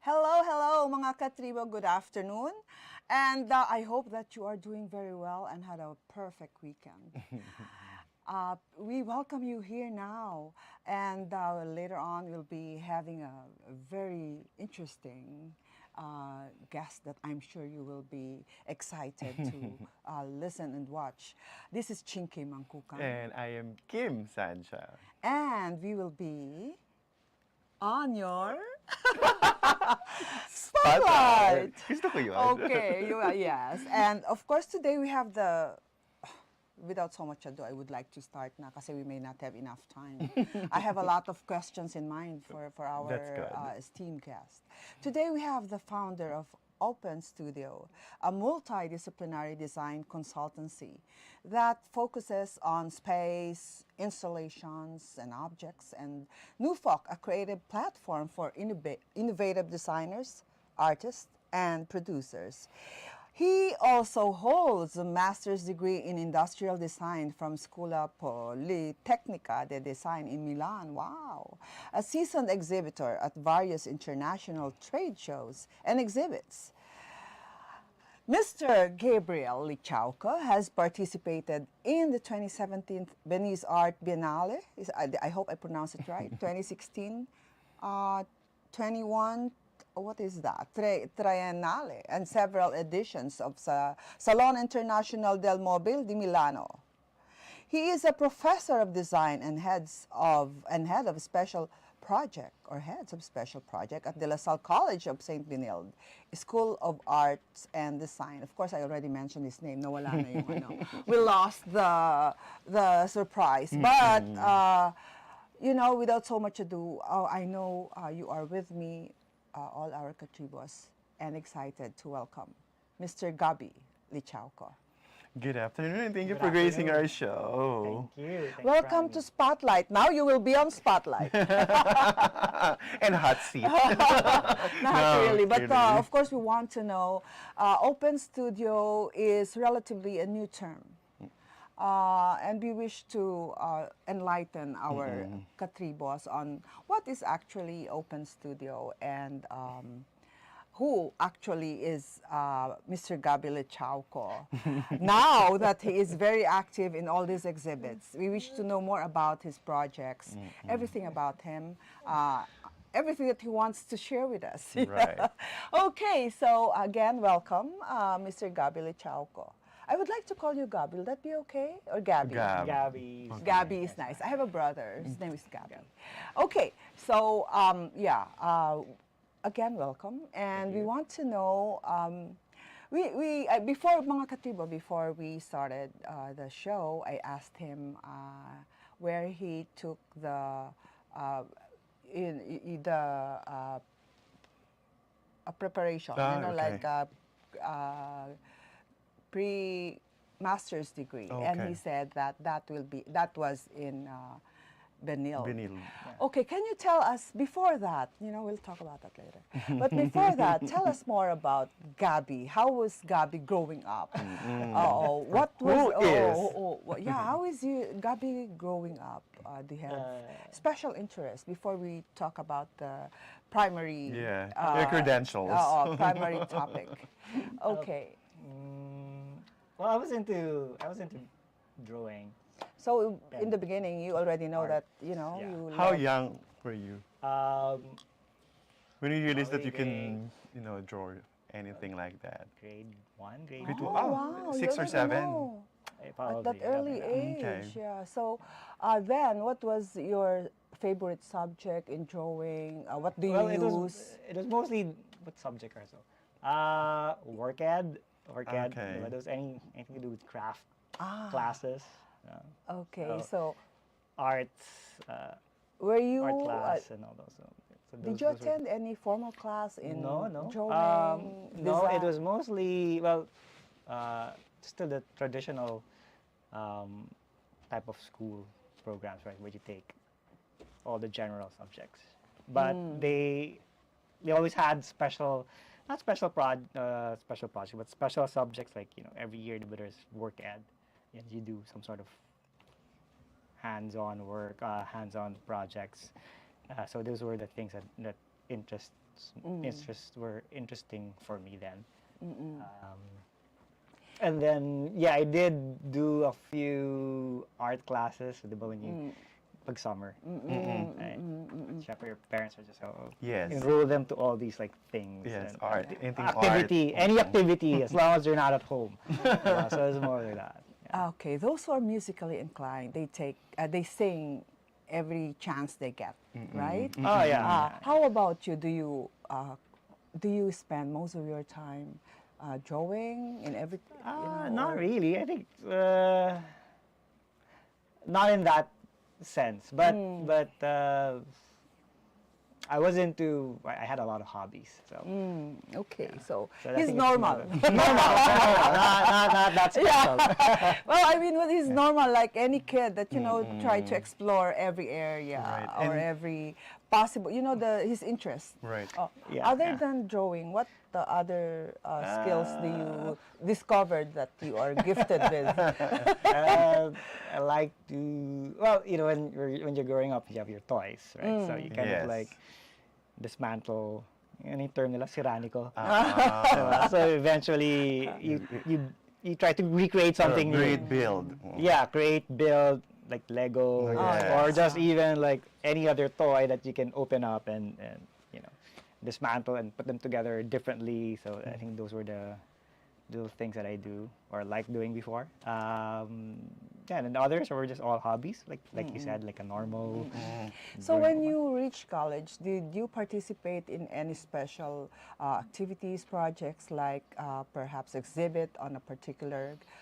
Hello, hello mga katribo, good afternoon. And I hope that you are doing very well and had a perfect weekend. We welcome you here now, and later on we'll be having a very interesting guest that I'm sure you will be excited to listen and watch. This is Chingkee Mangcucang. And I am Kim Sancha. And we will be on your spotlight. Gusto ko yun. Okay, yes. And of course, today we have without so much ado, I would like to start na kasi we may not have enough time. I have a lot of questions in mind for our esteemed guest. Today we have the founder of OpenStudio, a multidisciplinary design consultancy that focuses on space, installations, and objects, and NewFoc, a creative platform for innovative designers, artists, and producers. He also holds a master's degree in industrial design from Scuola Politecnica de Design in Milan. Wow! A seasoned exhibitor at various international trade shows and exhibits. Mr. Gabriel Lichauco has participated in the 2017 Venice Art Biennale. I hope I pronounced it right. 2016, 21. What is that? Triennale and several editions of Salon International del Mobile di Milano. He is a professor of design and head of special project or heads of special project at De La Salle College of St. Benilde, School of Arts and Design. Of course, I already mentioned his name. Nawala na yung ano. We lost the surprise, but you know, without so much ado, I know you are with me. All our katribos, and excited to welcome Mr. Gabby Lichauco. Good afternoon, and thank you for gracing our show. Thank you. Thanks Welcome to Spotlight. Now you will be on Spotlight. And hot seat. Not really, but kidding. of course we want to know, OpenStudio is relatively a new term. And we wish to enlighten our katribos on what is actually OpenStudio and who actually is Mr. Gabby Lichauco. Now that he is very active in all these exhibits, we wish to know more about his projects, everything about him, everything that he wants to share with us. Right. Okay, so again, welcome, Mr. Gabby Lichauco. I would like to call you Gabby. Will that be okay? Or Gabby? Gabby. Okay. Gabby is nice. I have a brother. His name is Gabby. Okay, so again, welcome. And we want to know, before mga katribo, before we started the show, I asked him where he took the preparation, like pre-master's degree, and he said that was in Benilde. Yeah. Okay, can you tell us before that? You know, we'll talk about that later. But before that, tell us more about Gabby. How was Gabby growing up? What was? How is Gabby growing up? Do you have special interest before we talk about the primary? Your credentials. Primary topic. Okay. Well, I was into drawing. So in the beginning, you already know Art. that you know you. How love- young were you when you realized that you can, draw anything like that? grade 1, grade Grade 2. one. wow, you 6 or already 7. know. At Probably, that early age, Okay. yeah. So then, what was your favorite subject in drawing? What do you Well, use? it was mostly what subject also. Work ed. Okay. There was anything to do with craft Ah, classes. okay. Oh. So Arts, were you? art class, and all those. So Did you those were- attend any formal class in No. drawing? No, it design? was mostly still the traditional type of school programs, right, where you take all the general subjects. But they always had not special projects, but special subjects, like every year there's work ed, and you do some sort of hands-on work, hands-on projects. So those were the things that interest interests were interesting for me then. And then, yeah, I did do a few art classes, di ba, when you, pag summer. Right? Syempre, your parents are just, Yes. enroll them to all these, like, things. Yes, and art. Anything activity, art. any activity, as long as you're not at home. So it's more like that. Yeah. Okay, those who are musically inclined, they sing every chance they get, right? Oh, yeah. How about you? Do you spend most of your time drawing in every? Not or- really. I think not in that sense, but I was into. I had a lot of hobbies, so Okay, so So I he's think it's normal. not that special. Well, I mean, well, he's normal like any kid that try to explore every area Right, or and- every possible. His interest. Right. Yeah, Other yeah. than drawing, what the other skills do you discovered that you are gifted with? I like to. Well, when you're growing up, you have your toys, right? So you kind Yes. of like dismantle. Any term nila, siranico. Ah, So eventually, you try to recreate something new. great build. Yeah, create, build, like Lego, yes. or just even like any other toy that you can open up and dismantle and put them together differently. So I think those were the things that I do or like doing before. Yeah, and the others were just all hobbies, like you said, like a normal. So when you reached college, did you participate in any special activities, projects, like perhaps exhibit on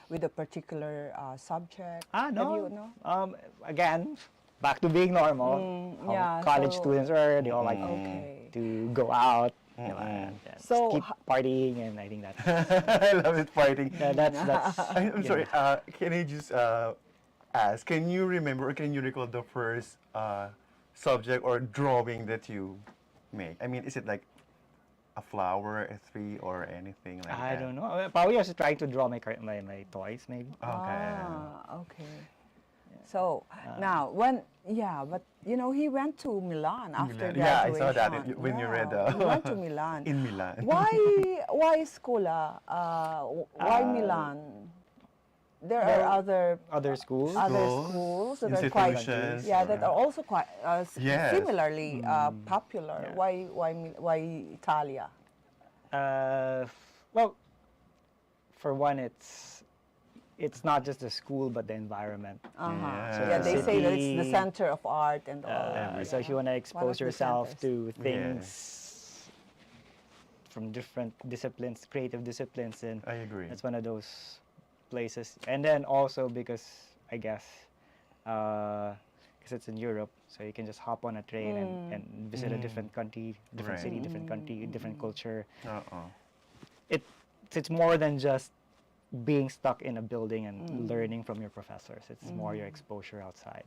with a particular subject? Have No. you, no? Again, back to being normal. How yeah, college so- students are. They all like Okay. to go out. And So keep partying, and I think I love it fighting. that's. I'm sorry. Can I just ask? Can you remember or can you recall the first subject or drawing that you make? I mean, is it like a flower, a tree, or anything like I that? don't know. Probably I was trying to draw my toys, maybe. Okay. Okay. So now, but he went to Milan after Milan. Yeah, I graduation. saw that when you read He went to Milan. in Milan. Why Scuola? Why Milan? There are Other schools. other schools that are quite institutions, that are also quite Yes. similarly popular. Yeah. Why Italia? Well, for one, it's not just the school, but the environment. Yeah, they say that it's the city, center of art and all. So if you want to expose of the yourself centers. to things from different disciplines, creative disciplines, and I agree. it's one of those places. And then also because I guess it's in Europe, so you can just hop on a train and visit a different country, different Right. city, different country, different culture. Uh-uh. It's more than just being stuck in a building and learning from your professors. It's more your exposure outside.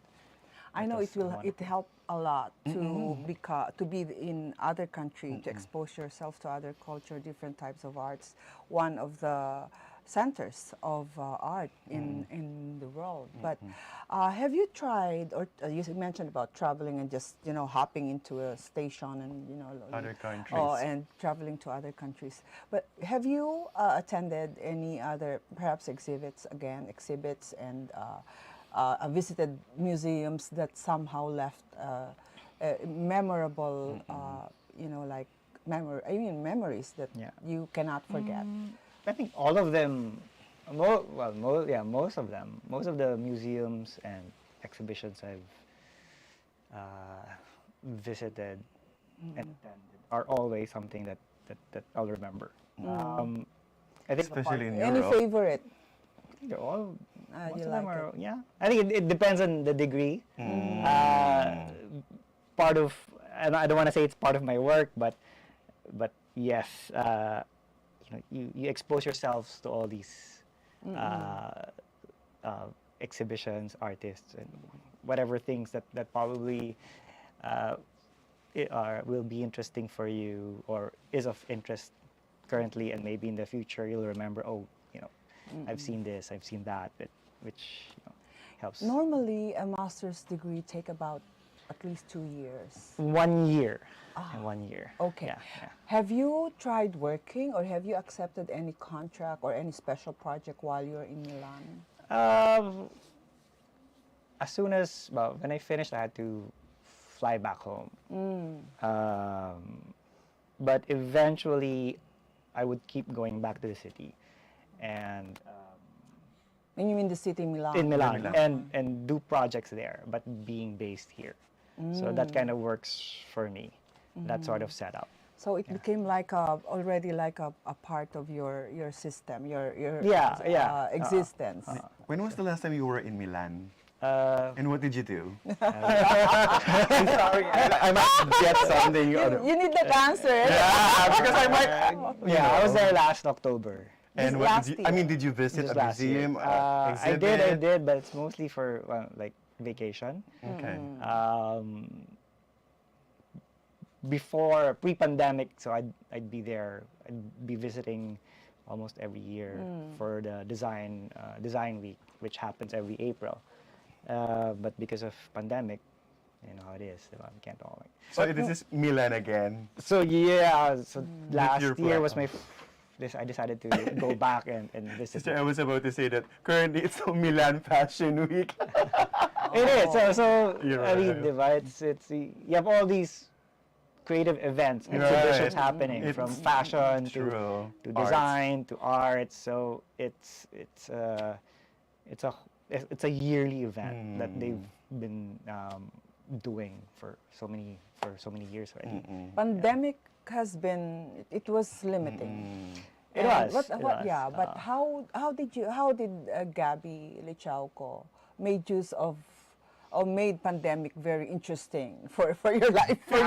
I know That's one it help a lot to be in other country, to expose yourself to other culture, different types of arts. One of the centers of art in the world. But have you tried, or you mentioned about traveling and just hopping into a station and Other countries. and traveling to other countries. But have you attended any other perhaps exhibits and visited museums that somehow left memorable, like memories that Yeah. you cannot forget? I think all of them, most of them, most of the museums and exhibitions I've visited and attended are always something that I'll remember. I think Especially in Any Europe. favorite? they're all, most You of them like are, yeah. I think it depends on the degree. Part of, and I don't want to say it's part of my work, but yes, you expose yourselves to all these exhibitions, artists, and whatever things that probably will be interesting for you or is of interest currently, and maybe in the future you'll remember, I've seen this, I've seen that, which helps. Normally, a master's degree take about at least 2 years? 1 year. In 1 year. Okay. Yeah, yeah. Have you tried working or have you accepted any contract or any special project while you're in Milan? As soon as, well, when I finished, I had to fly back home. But eventually, I would keep going back to the city, and And you mean the city Milan? in Milan, Milan. and do projects there, but being based here. So that kind of works for me. That sort of setup. So it became like already like a part of your system, your existence. When was the last time you were in Milan? And what did you do? I'm sorry. I might get something. You need that answer. Yeah, because I might. I was there last October. And This what last did you? year. I mean, did you visit Just a last year. museum? I exhibit? did, but it's mostly for like vacation. Okay. Before pre-pandemic, so I'd be there. I'd be visiting almost every year for the design week, which happens every April. But because of pandemic, you know how it is. We can't all. So this is Milan again. So yeah, so last your year was plan. I decided to go back and visit. Sister, I was about to say that currently it's a Milan Fashion Week. It is. So You're I mean, right. divides. You have all these creative events, exhibitions happening from fashion True. to Arts. design to art. So it's a yearly event that they've been doing for so many years already. Pandemic has been, it was limiting. It And was. Yeah, but how did Gabby Lichauco made use of or made pandemic very interesting for your life, for you?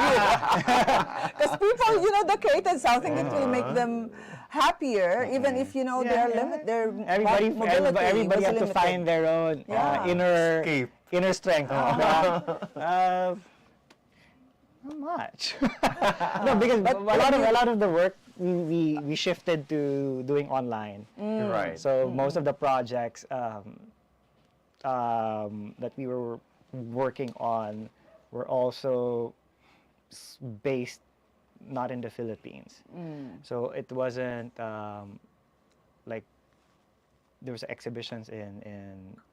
Because people, they created something that will make them happier, even if they're limited. Their Everybody mobility was have to limited. find their own Escape. inner strength. Not much. No, because a lot of the work we shifted to doing online. Right. So most of the projects that we were working on were also based not in the Philippines. So it wasn't like there was exhibitions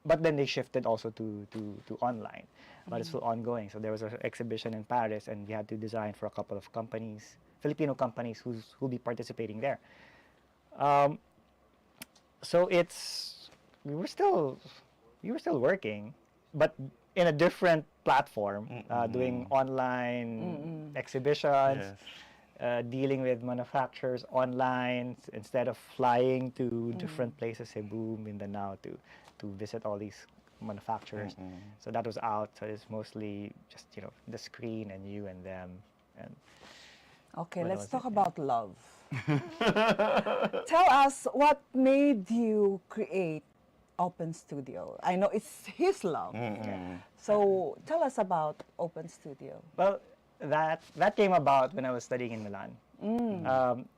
but then they shifted also to online, but it's still ongoing. So there was an exhibition in Paris, and we had to design for a couple of companies, Filipino companies who'll be participating there. So we were still working, but in a different platform, doing online exhibitions. Yes. Dealing with manufacturers online instead of flying to different places, Cebu, Mindanao, to visit all these manufacturers. So that was out. So it's mostly just the screen and you and them. And Okay, What let's was talk it? about love. Tell us what made you create OpenStudio. I know it's his love. So tell us about OpenStudio. well, that came about when I was studying in Milan.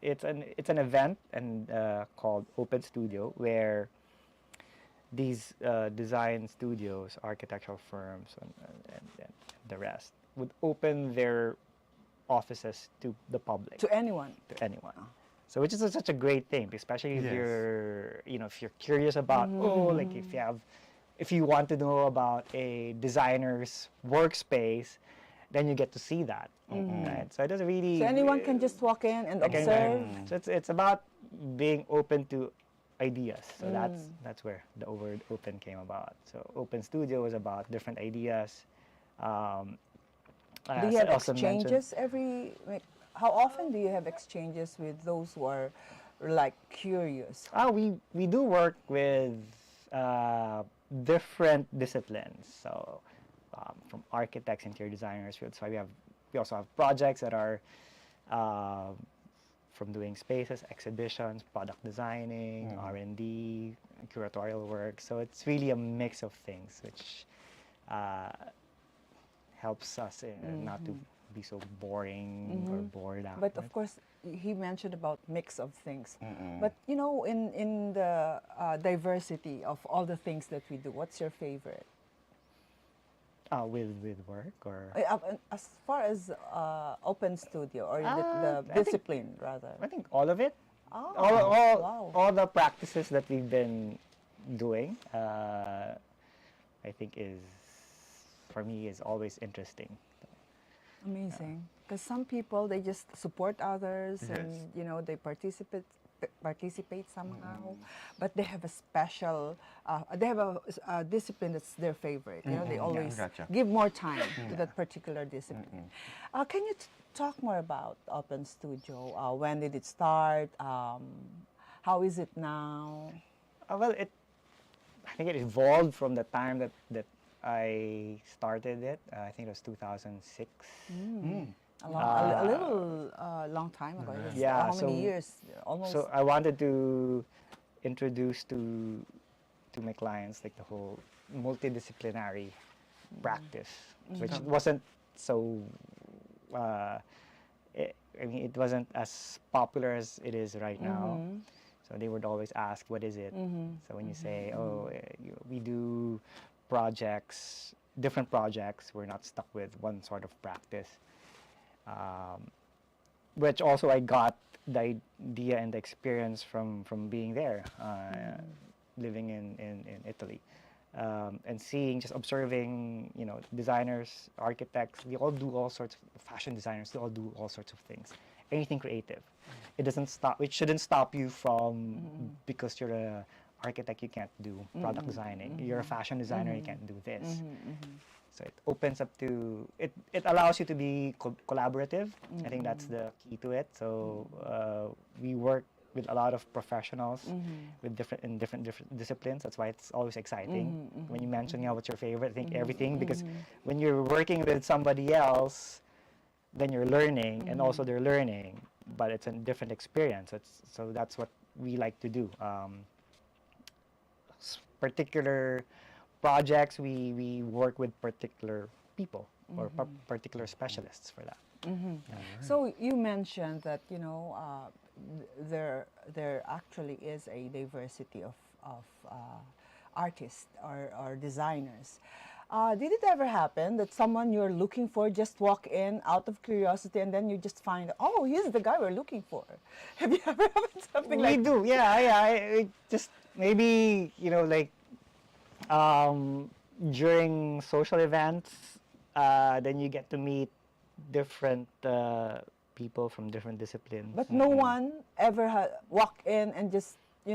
It's an event called OpenStudio, where these design studios, architectural firms, and the rest would open their offices to the public, To anyone. to anyone. So which is such a great thing, especially if Yes. if you're curious about like if you want to know about a designer's workspace, then you get to see that, right? So it doesn't really. So anyone can just walk in and Okay. observe. So it's about being open to ideas. So that's where the word open came about. So OpenStudio is about different ideas. Do you have exchanges how often do you have exchanges with those who are like curious? We do work with different disciplines. So from architects, interior designers. That's why we also have projects that are from doing spaces, exhibitions, product designing, R&D, curatorial work. So it's really a mix of things, which helps us not to be so boring or bored out. But of course, he mentioned about mix of things. But in the diversity of all the things that we do, what's your favorite? With work or As far as OpenStudio or I the think- discipline, rather. I think all of it. Oh, wow. All the practices that we've been doing, I think for me is always interesting. Amazing. Because some people, they just support others and, they participate somehow, but they have a special, they have a discipline that's their favorite. They always gotcha. give more time to that particular discipline. Can you talk more about OpenStudio? When did it start? How is it now? Well, I think it evolved from the time that I started it. I think it was 2006. A little long time ago. It was, Yeah, how many so- years? Almost. So I wanted to introduce to my clients like the whole multidisciplinary practice, which wasn't so. It wasn't as popular as it is right now. So they would always ask, "What is it?" So when you say, "Oh, we do projects, different projects. We're not stuck with one sort of practice." Which also I got the idea and the experience from being there, living in Italy, and just observing, designers, architects. They all do all sorts of fashion designers. They all do all sorts of things, anything creative. It doesn't stop. It shouldn't stop you from because you're a architect. You can't do product designing. You're a fashion designer. You can't do this. So it opens up to it. It allows you to be collaborative. I think that's the key to it. So we work with a lot of professionals with different disciplines. That's why it's always exciting. When you mention, what's your favorite, I think everything, because when you're working with somebody else, then you're learning, and also they're learning, but it's a different experience. So that's what we like to do. Particular projects, we work with particular people or particular specialists for that. So you mentioned that there actually is a diversity of artists or designers. Did it ever happen that someone you're looking for just walk in out of curiosity and then you just find, oh, he's the guy we're looking for? Have you ever had something We like do, yeah. It just maybe during social events, then you get to meet different people from different disciplines. But no one ever walked in and just, I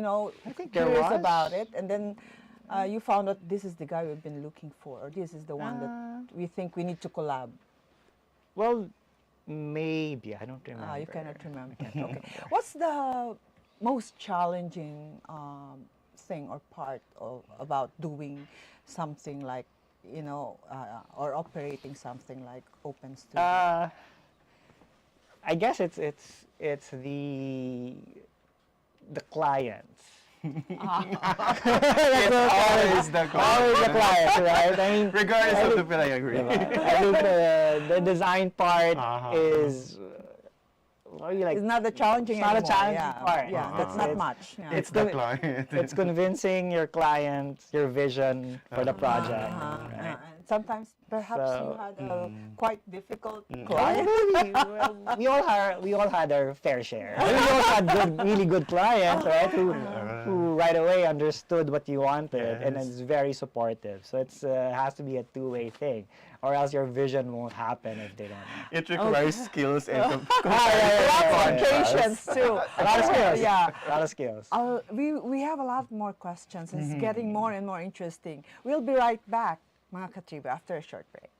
think there curious was. about it, and then you found out this is the guy we've been looking for, or this is the one that we think we need to collab. Well, maybe I don't remember. You cannot remember. Okay. What's the most challenging thing or part about doing something like, or operating something like OpenStudio? I guess it's the clients. It's always the Always the clients, right? I mean, regardless of the feel, I agree. I think the design part is It's not the challenging It's not a anymore. challenging part. Yeah, that's not much. Yeah. It's the client. it's convincing your client your vision for the project. Right? And sometimes perhaps you So, had a quite difficult Well, client. we all had our fair share. We all had really good clients, right? Who right away understood what you wanted and is very supportive. So it has to be a two-way thing, or else your vision won't happen if they don't. It requires skills and Lots of patience too. A lot of skills. Yeah. A lot of skills. We have a lot more questions. It's getting more and more interesting. We'll be right back, mga katribo, after a short break.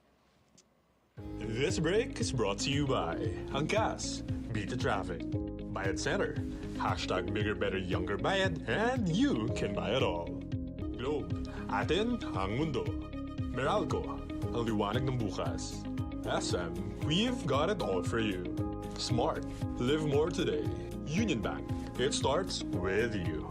This break is brought to you by Hangkas, Beat the Traffic, Bayad Center, hashtag Bigger Better Younger Bayad, and you can buy it all. Globe, atin ang mundo. Meralco, ang liwanag ng bukas. SM, we've got it all for you. Smart, live more today. Union Bank, it starts with you.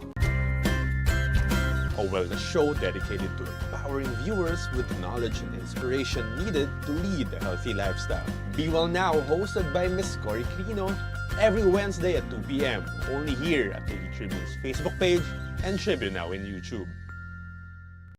A wellness show dedicated to empowering viewers with the knowledge and inspiration needed to lead a healthy lifestyle. Be Well Now, hosted by Miss Cory Quirino, every Wednesday at 2 p.m. Only here at TV Tribune's Facebook page and Tribune Now in YouTube.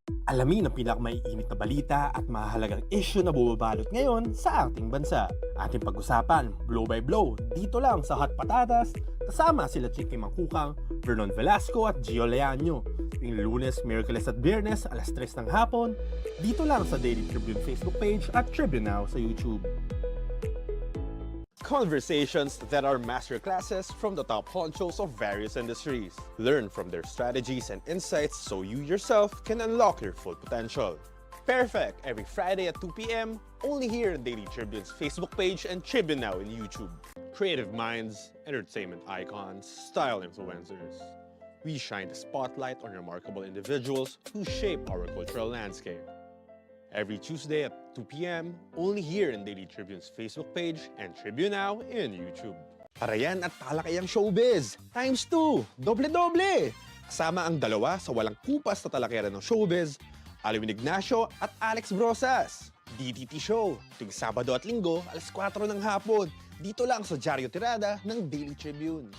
Alamin ang pinakamaiinit na balita at mahalagang issue na bumabalot ngayon sa ating bansa. Ating pag-usapan, blow by blow, dito lang sa Hot Patatas, kasama sila Chingkee Mangcucang, Vernon Velasco at Gio Leaño. Tuwing Lunes, Miyerkules at Biyernes, alas 3 ng hapon, dito lang sa Daily Tribune Facebook page at Tribune Now sa YouTube. Conversations that are masterclasses from the top honchos of various industries. Learn from their strategies and insights so you yourself can unlock your full potential. Perfect every Friday at 2 p.m. only here in Daily Tribune's Facebook page and Tribune Now in YouTube. Creative minds, entertainment icons, style influencers. We shine the spotlight on remarkable individuals who shape our cultural landscape. Every Tuesday at 2 p.m. only here in Daily Tribune's Facebook page and Tribune Now in YouTube. Parayan at talakayang showbiz, times 2, doble-doble! Kasama ang dalawa sa walang kupas na talakayan ng showbiz, Alwin Ignacio at Alex Brosas. DTT Show, tuwing Sabado at Linggo, alas 4 ng hapon, dito lang sa Diaryo Tirada ng Daily Tribune.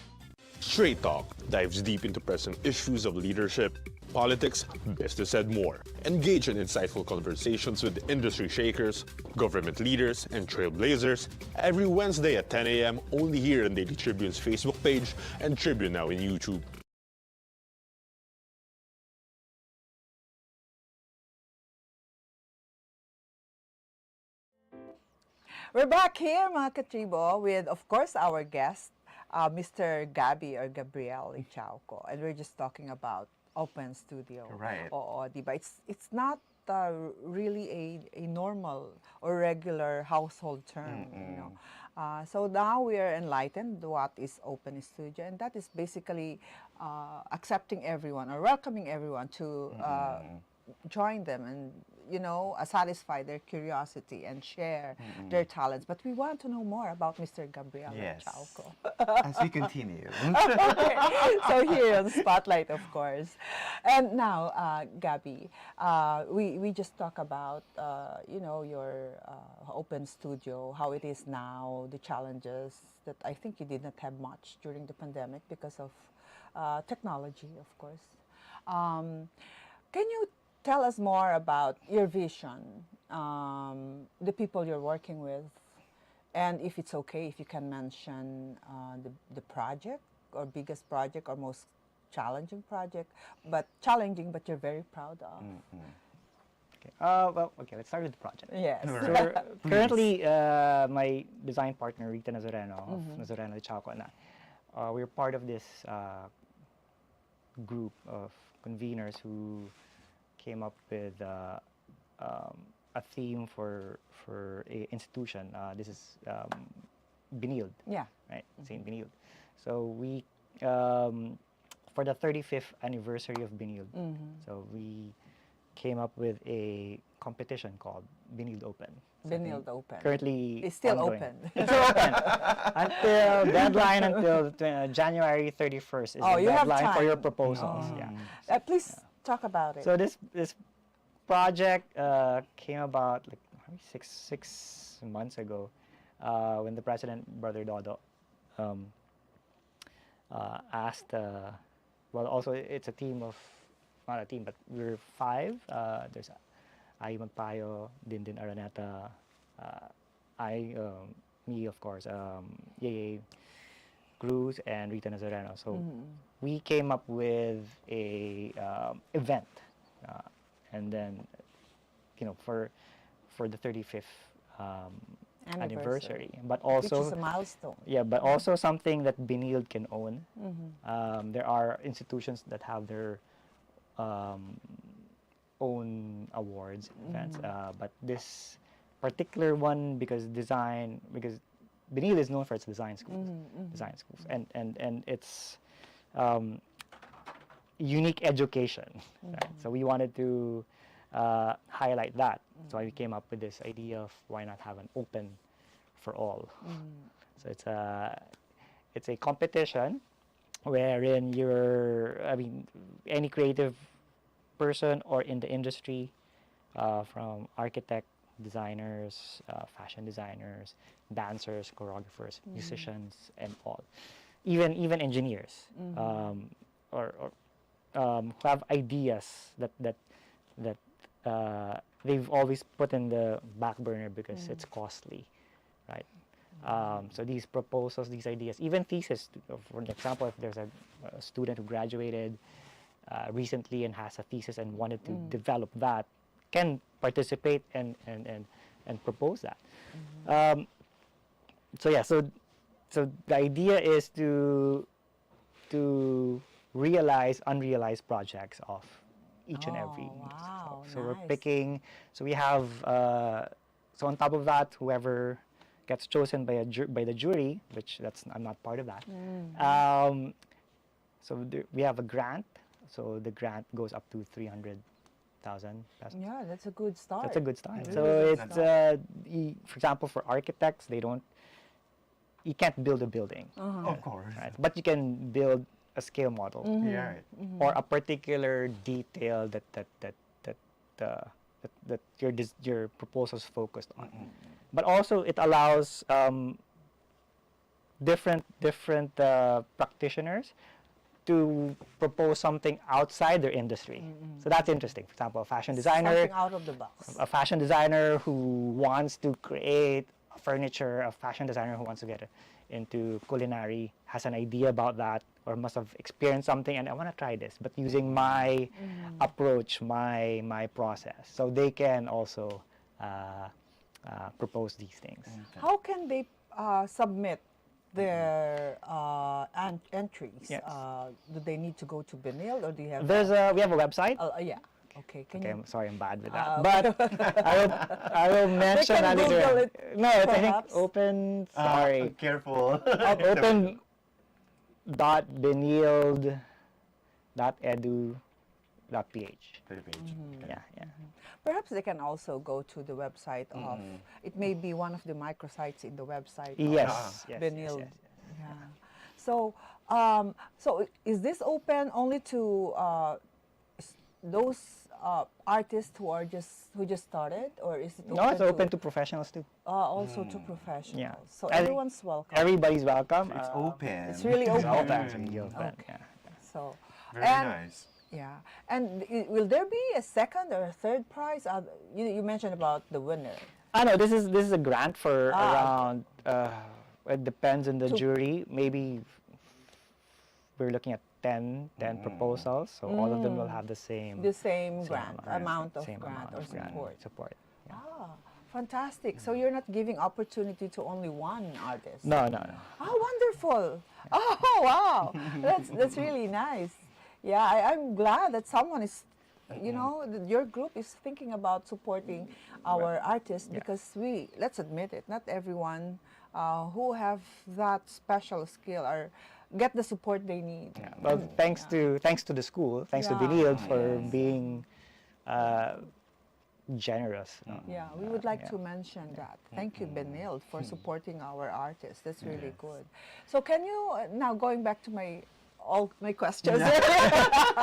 Straight Talk dives deep into present issues of leadership, politics, business, and more. Engage in insightful conversations with industry shakers, government leaders, and trailblazers every Wednesday at 10 a.m. only here on Daily Tribune's Facebook page and Tribune Now in YouTube. We're back here, mga katribo, with, of course, our guest, Mr. Gabby or Gabriel Lichauco. And we're just talking about OpenStudio. Right. Oo, diba? It's not really a normal or regular household term, you know. So now we are enlightened what is OpenStudio, and that is basically accepting everyone or welcoming everyone to join them and, you know, satisfy their curiosity and share their talents. But we want to know more about Mr. Gabriel Yes. Lichauco. As we continue. Okay. So here on the spotlight, of course. And now, Gabby, we just talk about, you know, your OpenStudio, how it is now, the challenges that I think you did not have much during the pandemic because of technology, of course. Can you tell us more about your vision, the people you're working with, and if it's okay, if you can mention the project or biggest project or most challenging project, but challenging, but you're very proud of. Okay. Well, okay, let's start with the project. Yes. So currently, my design partner, Rita Nazareno, of Nazareno Lichauco, and I, we're part of this group of conveners who came up with a theme for a institution. This is Binild, Yeah. right? Saint Binild. So we for the 35th anniversary of Binild, so we came up with a competition called Binild Open. So Binild Open. Currently, It's still ongoing. open. It's still open until deadline until January 31st is Oh, the you have deadline for your time. proposals. Yeah. Please talk about it. So this project came about like maybe six months ago when the president, Brother Dodo, asked. Well, also it's a team of, not a team, but we're 5. There's Ay Magpayo, Dindin Araneta, me of course, Yeye Cruz, and Rita Nazareno. So we came up with a event, and then, you know, for the 35th anniversary, but also which is a milestone. yeah, but also something that Binild can own. There are institutions that have their own awards, events, but this particular one, because Binild is known for its design schools, and it's unique education. Right? So we wanted to highlight that. So we came up with this idea of why not have an open for all. So it's a competition wherein any creative person or in the industry, from architect, designers, fashion designers, dancers, choreographers, musicians, and all, even engineers, or who have ideas that that they've always put in the back burner because it's costly, right? So these proposals, these ideas, even thesis, for example, if there's a student who graduated recently and has a thesis and wanted to develop that, can participate and propose that. So yeah, so the idea is to realize unrealized projects of each and every music. Wow, So we're nice. picking. So we have. So on top of that, whoever gets chosen by the jury, which I'm not part of that. So we have a grant. So the grant goes up to 300,000 pesos. Yeah, that's a good start. That's a good start. Really So good it's start. for example, for architects, you can't build a building, Of course. right? But you can build a scale model Yeah, right. or a particular detail that your proposal is focused on. But also it allows different practitioners to propose something outside their industry. So that's interesting. For example, a fashion designer, Something out of the box. a fashion designer who wants to create furniture, a fashion designer who wants to get into culinary, has an idea about that, or must have experienced something, and I want to try this, but using my approach, my process. So they can also propose these things. How can they submit their entries? Yes. Do they need to go to Benil, or do you have? We have a website. Yeah. Okay. Can Okay, you? I'm sorry, I'm bad with that. But I will mention can that later. Google it, No, it's, I think perhaps. open. Sorry, Careful. open.benilde.edu.ph. Yeah. Perhaps they can also go to the website of. It may be one of the microsites in the website. Yes. Benil. Yes. Yeah. So, so is this open only to those artists who just started, or is it open No, it's open to professionals too. also to professionals? Yeah. So I think everyone's welcome. Everybody's welcome. It's open. It's really open. It's really open. Okay. Yeah. So Very and, nice. Yeah. And will there be a second or a third prize? You mentioned about the winner. No, this is a grant for Ah, around. It depends on the jury. Maybe we're looking at 10 proposals, so all of them will have the same grant, amount of same grant or support. Yeah. Ah, fantastic. So you're not giving opportunity to only one artist. No. Oh, wonderful. Oh, wow. That's really nice. Yeah, I'm glad that someone is, your group is thinking about supporting our artists, because let's admit it, not everyone who have that special skill get the support they need. Yeah. Well, thanks to the school, thanks to Yeah, Benilde for yes. being generous. Yeah, we would like to mention that. Thank you, Benilde, for supporting our artists. That's really good. So can you, now going back to all my questions. We're talking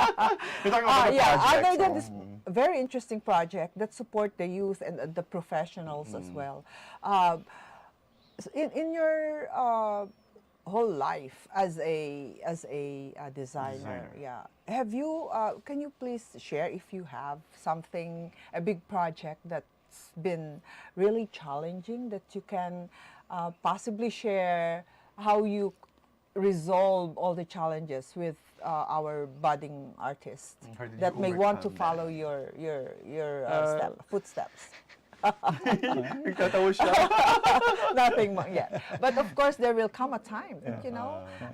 about the projects. Other than this very interesting project that support the youth and the professionals as well, in your whole life as a designer, have you? Can you please share if you have a big project that's been really challenging that you can possibly share how you resolve all the challenges with our budding artists How did you that may want to overcome follow your footsteps. Nagtatawa siya. Nothing more yet. But of course, there will come a time,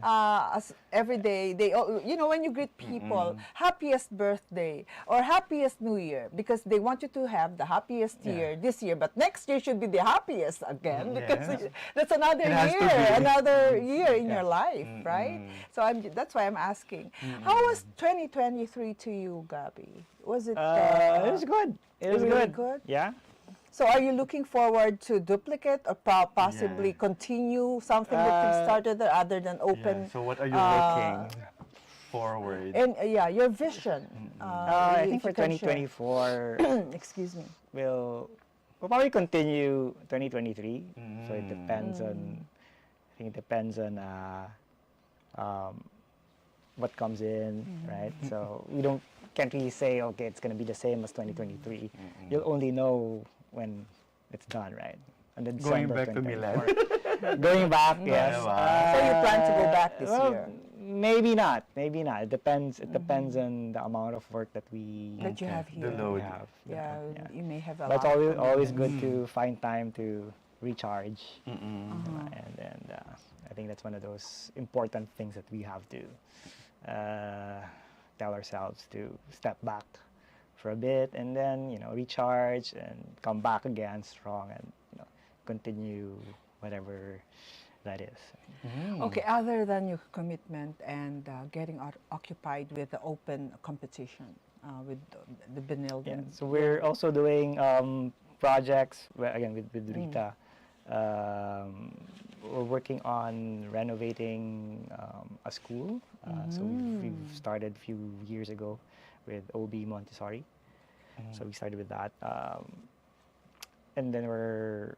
as every day, when you greet people, happiest birthday or happiest New Year, because they want you to have the happiest year this year, but next year should be the happiest again, because that's another It has to year, be. another year in your life, right? So that's why I'm asking. How was 2023 to you, Gabby? Was it? It was good. It was really good. good? Yeah. So are you looking forward to duplicate or possibly continue something that you started there other than open? So what are you looking forward? And your vision. I think if for you can share. 2024, Excuse me. we'll probably continue 2023. So it depends on. I think it depends on what comes in, right? So we don't. can't really say, okay, it's going to be the same as 2023. You'll only know when it's done, right? And then Going December back to 2024. Going back, yes. So you plan to go back this well, year? Maybe not. Maybe not. It depends. It depends on the amount of work that we That you have The here. load. have. Yeah, Yeah. you may have a But it's lot. always good to find time to recharge. Uh-huh. And I think that's one of those important things that we have to tell ourselves to step back for a bit and then recharge and come back again strong and continue whatever that is. Okay, other than your commitment and getting occupied with the open competition with the Benilde. Yeah, so we're also doing projects again with Rita. We're working on renovating a school. So we've started a few years ago with OB Montessori. So we started with that, and then we're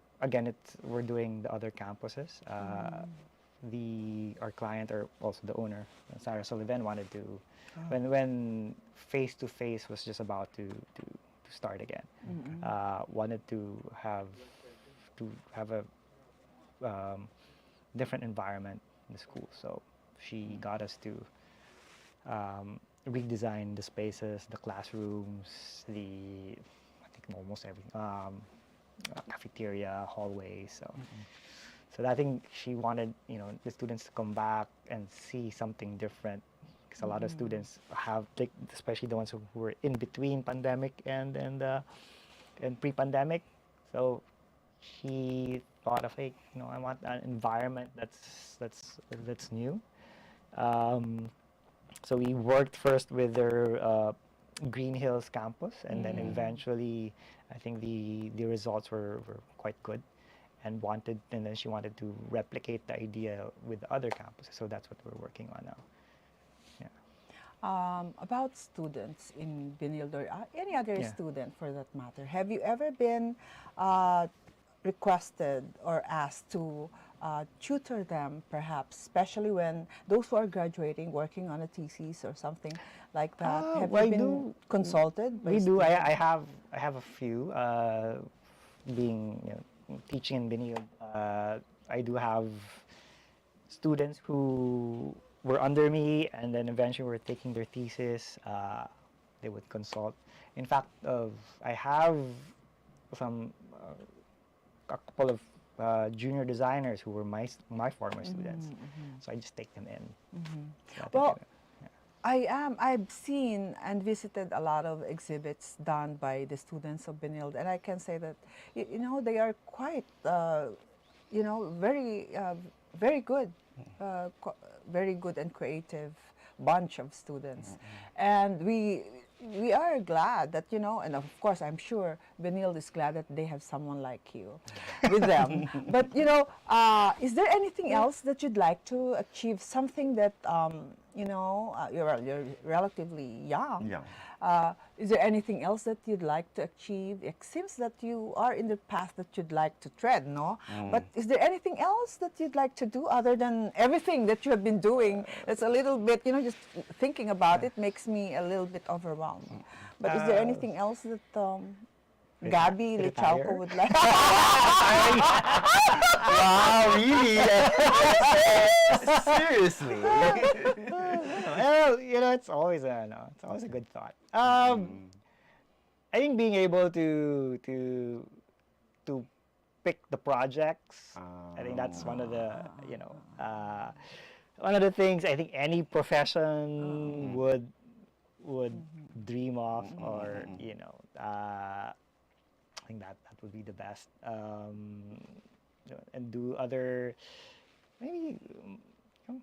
doing the other campuses. Our client, or also the owner, Sarah Sullivan, wanted to when face to face was just about to start again. Wanted to have a different environment in the school. So she got us to redesign the spaces, the classrooms, I think almost everything, cafeteria, hallways. So I think she wanted the students to come back and see something different, because a lot of students have, like, especially the ones who were in between pandemic and pre-pandemic. So she thought of, hey, I want an environment that's new. So we worked first with their Green Hills campus, and then eventually I think the results were quite good, and then she wanted to replicate the idea with the other campuses. So that's what we're working on now. About students in Benilde or any other Yeah. student for that matter, have you ever been requested or asked to tutor them, perhaps, especially when those who are graduating, working on a thesis or something like that? Have well, you been consulted? by We do. students? I have a few. Being teaching in Benilde, I do have students who were under me, and then eventually were taking their thesis. They would consult. In fact, I have a couple of junior designers who were my former students. So I just take them in. So I think Well, I- I've seen and visited a lot of exhibits done by the students of Benilde, and I can say that, they are quite, very good, very good and creative bunch of students. And we are glad that, and of course, I'm sure Benilde is glad that they have someone like you with them. But, is there anything else that you'd like to achieve? Something that, you're relatively young. Young. Is there anything else that you'd like to achieve? It seems that you are in the path that you'd like to tread, no? But is there anything else that you'd like to do other than everything that you have been doing? It's a little bit, just thinking about it makes me a little bit overwhelmed. But is there anything else that Gabby retire? Lichauco would like? Wow, really? Seriously? Well, it's always a good thought. I think being able to pick the projects, I think that's one of the one of the things I think any profession would dream of, or I think that would be the best. And do other, maybe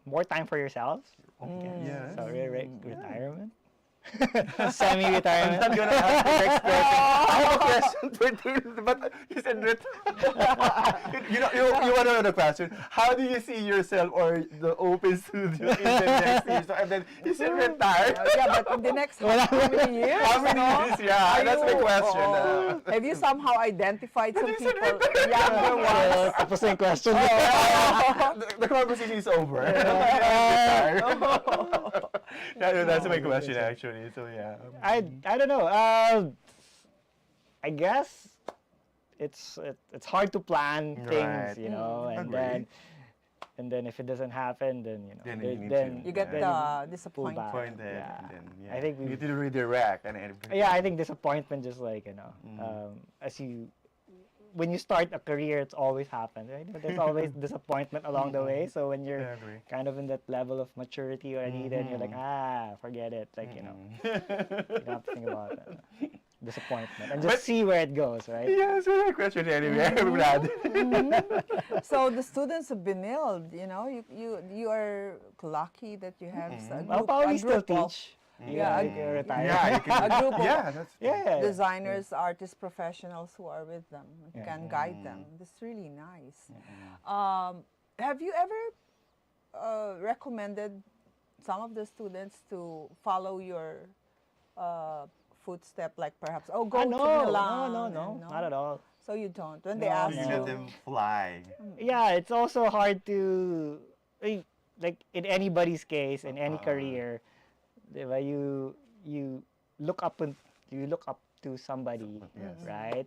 more time for yourself. Yeah. So retirement. Semi-retirement. I'm not gonna ask the next question. I have a question for you, but you said you want to know the question. How do you see yourself or the OpenStudio in the next year? So, and then you said retire. Yeah, but in the next how many years? How many years? Yeah, Are that's my you- question. Have you somehow identified some you said people, younger ones? Tapos na yung question. The conversation is over. That's my question actually. actually. So yeah. I don't know. I guess it's hard to plan Right. things, you know, Agree. and then if it doesn't happen, then you know, Then you need then to- You get then the you disappointed. pull back. Pointed, Yeah. and then yeah. I think you we. need to redirect and everything. Yeah, I think disappointment just like, you know, as you when you start a career, it's always happens, right? But there's always disappointment along the way. So when you're I agree. kind of in that level of maturity already, then you're like, forget it. Like, you know, you don't have to think about it. Disappointment. And just see where it goes, right? Yeah, so my question anyway, Brad. So the students of Benilde, you know, you are lucky that you have a I'll group, probably a still group of teach. Yeah, you can retire. Yeah, you can. a group of Yeah, that's Yeah. designers, artists, professionals who are with them, can guide them. That's really nice. Have you ever recommended some of the students to follow your footstep, like perhaps, go to Milan? no, and not at all. So you don't. When they No, ask You no. let you, them fly. Yeah, it's also hard to, like in anybody's case, in any career, diba, you look up to somebody, Yes. right?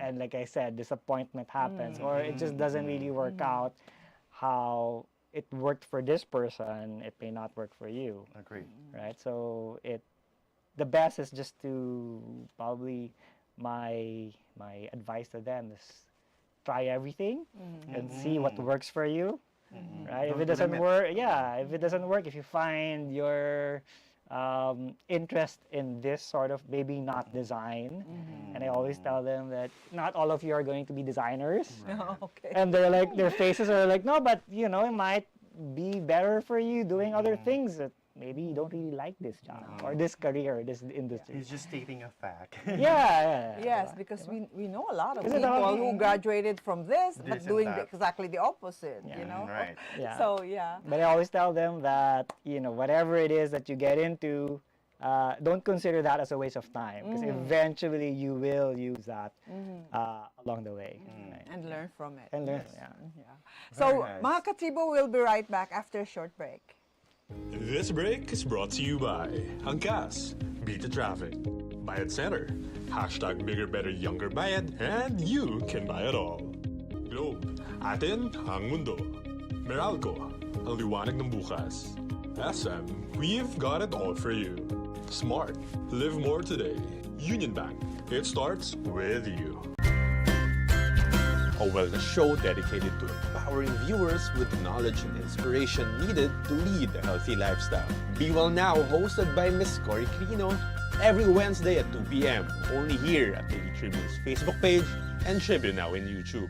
And like I said, disappointment happens, or it just doesn't really work out how it worked for this person. It may not work for you, Agree. right? So the best is just to probably my advice to them is try everything and see what works for you, right? If Don't it doesn't limit. work, if it doesn't work, if you find your interest in this sort of maybe not design, and I always tell them that not all of you are going to be designers, okay. and they're like, their faces are like, no, but you know, it might be better for you doing other things that maybe you don't really like this job or this career, this industry. He's just stating a fact. Yeah. Yes, because we know a lot of Is it people all- who graduated from this, This but and doing that. exactly the opposite, you know? Right. Yeah. So, yeah. But I always tell them that, you know, whatever it is that you get into, don't consider that as a waste of time, because eventually you will use that along the way. Right? And learn from it. And learn, Yeah. Very So, nice. mga katibo, we'll be right back after a short break. This break is brought to you by Angkas, Beat the Traffic, Bayad Center, hashtag Bigger Better Younger Bayad, and you can buy it all. Globe, atin ang mundo. Meralco, ang liwanag ng bukas. SM, we've got it all for you. Smart, live more today. Union Bank, it starts with you. A wellness show dedicated to empowering viewers with the knowledge and inspiration needed to lead a healthy lifestyle. Be Well Now, hosted by Miss Cory Crino, every Wednesday at 2 p.m. only here at Daily Tribune's Facebook page and Tribune Now in YouTube.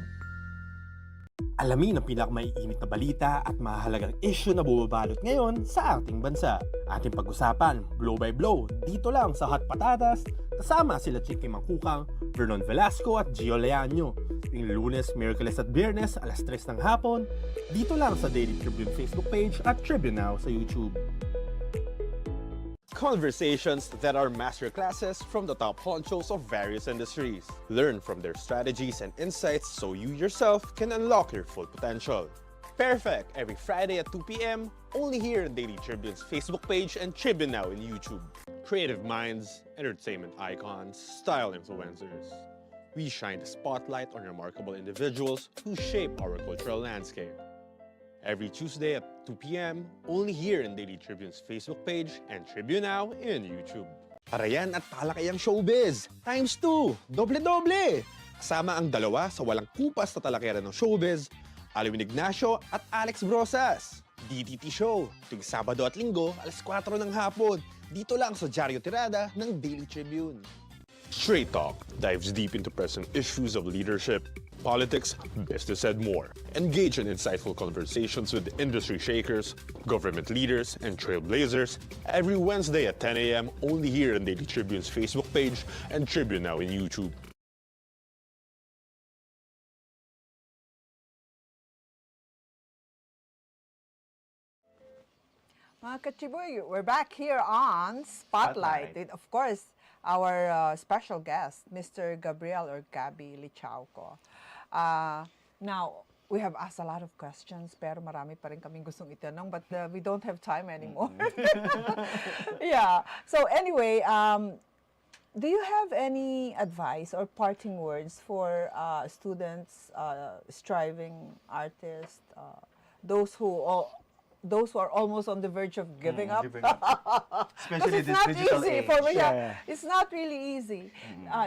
Alamin ang pinakamaiinit na balita at mahalagang issue na bumabalot ngayon sa ating bansa. Ating pag-usapan, blow by blow, dito lang sa Hot Patatas, kasama sila Chingkee Mangcucang, Vernon Velasco at Gio Leaño. Yung Lunes, Miyerkules at Biyernes, alas 3 ng hapon, dito lang sa Daily Tribune Facebook page at Tribune Now sa YouTube. Conversations that are masterclasses from the top honchos of various industries. Learn from their strategies and insights so you yourself can unlock your full potential. Perfect every Friday at 2 p.m. only here on Daily Tribune's Facebook page and Tribune Now in YouTube. Creative minds, entertainment icons, style influencers. We shine the spotlight on remarkable individuals who shape our cultural landscape. Every Tuesday at 2 p.m. only here in Daily Tribune's Facebook page and Tribune Now in YouTube. Parayan at talakayang showbiz times 2, doble-doble! Kasama ang dalawa sa walang kupas na talakayan ng showbiz, Alwin Ignacio at Alex Brosas. DTT Show, tuwing Sabado at Linggo, alas 4 ng hapon, dito lang sa Diaryo Tirada ng Daily Tribune. Straight Talk dives deep into present issues of leadership, politics, business, and more. Engage in insightful conversations with industry shakers, government leaders, and trailblazers every Wednesday at 10 a.m. only here on Daily Tribune's Facebook page and Tribune Now in YouTube. Mga kachiboy, we're back here on Spotlight. Spotlight. With, of course, our special guest, Mr. Gabriel or Gabby Lichauco. Now, we have asked a lot of questions, pero marami pa rin kaming gustong itanong, but we don't have time anymore. Yeah. So anyway, do you have any advice or parting words for students, striving artists, those who are almost on the verge of giving up? Giving up. Especially It's this not digital easy age. for me. Yeah. It's not really easy,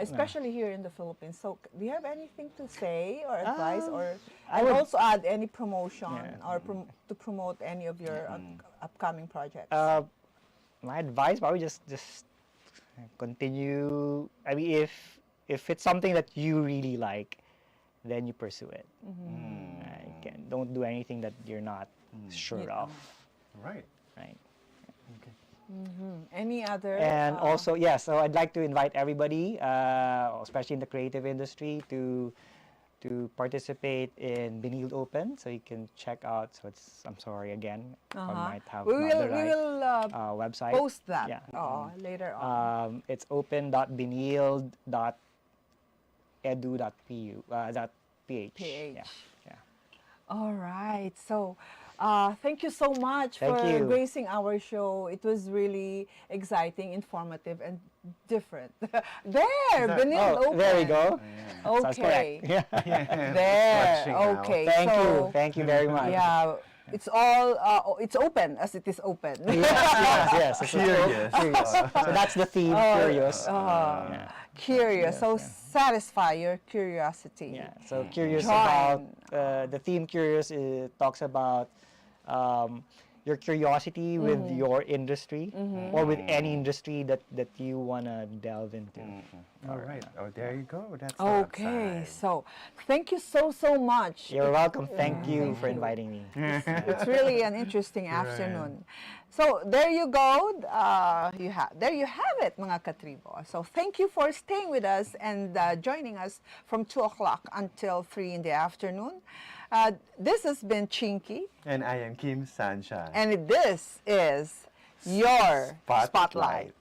especially here in the Philippines. So, do you have anything to say or advice, or I and would- also add any promotion Yeah. or to promote any of your upcoming projects? My advice probably just continue. I mean, if it's something that you really like, then you pursue it. Right? Don't do anything that you're not sure of. Right. Right. Any other? And also, yeah, so I'd like to invite everybody, especially in the creative industry, to participate in Benilde Open. So you can check out. So it's, I'm sorry again, I might have we not will the right website. post that Yeah. later on. It's open.benilde.edu.pu .ph. PH. Yeah. Yeah. All right. So, thank you so much Thank for you. gracing our show. It was really exciting, informative, and different. There, Benilde Open. There we go. Sounds Okay. correct. Yeah. There. Watching now. Okay. Thank so, you. Thank you very much. Yeah. It's all. It's open as it is open. Yes. It's Curious. curious. So that's the theme. Curious. Yeah. Curious. So satisfy your curiosity. Yeah. So curious Join. about the theme. Curious talks about your curiosity with your industry or with any industry that you wanna delve into. All right. Oh, there you go. That's the Okay. website. So, thank you so much. You're welcome. Thank you for inviting me. It's really an interesting afternoon. So there you go. There you have it, mga katribo. So thank you for staying with us and joining us from 2 o'clock until 3 in the afternoon. This has been Chingkee, And I am Kim Sancha. and this is your Spotlight.